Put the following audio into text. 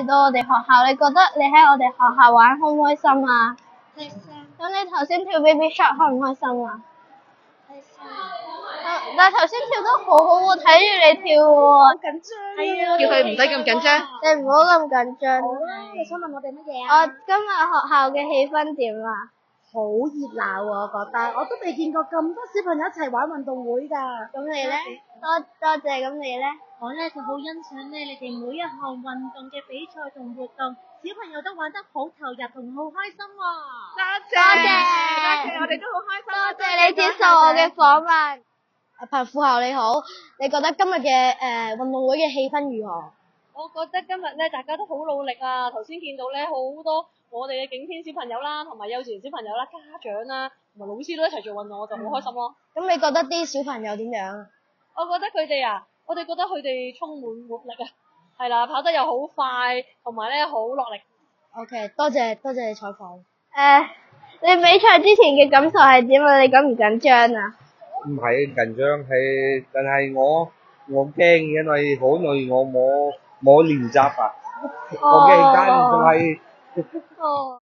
嚟到我哋學校，你覺得你喺我哋學校玩開唔開心啊？開心，咁你頭先跳 Baby Shark 開唔開心啊？開心，但係頭先跳得好好喎，睇住你跳喎。緊張。係啊，叫佢唔使咁緊張。你唔好咁緊張。好啦，你想問我哋乜嘢啊？我今日學校嘅氣氛點啊？好熱鬧啊，我覺得，我都未見過咁多小朋友一齊玩運動會㗎。咁你咧？多謝，咁你咧？我咧就好欣賞咧你哋每一項運動嘅比賽同活動，小朋友都玩得好投入同好開心喎。多謝，我哋都好開心。多謝你接受我嘅訪問。彭副校你好，你覺得今日嘅運動會嘅氣氛如何？我覺得今日咧大家都好努力啊！頭先見到咧好多我哋嘅景天小朋友啦，同埋幼稚園小朋友啦、家長啦，同埋老師都一齊做運動，我就好開心咯。咁你覺得啲小朋友點樣？我覺得佢哋啊，我哋覺得佢哋充滿活力啊，係啦，跑得又好快，同埋咧好落力。OK，多謝你採訪。你比賽之前嘅感受係點啊？你緊唔緊張啊？唔係緊張，但係我驚，因為好耐我冇練習啊，我驚緊仲係。哦。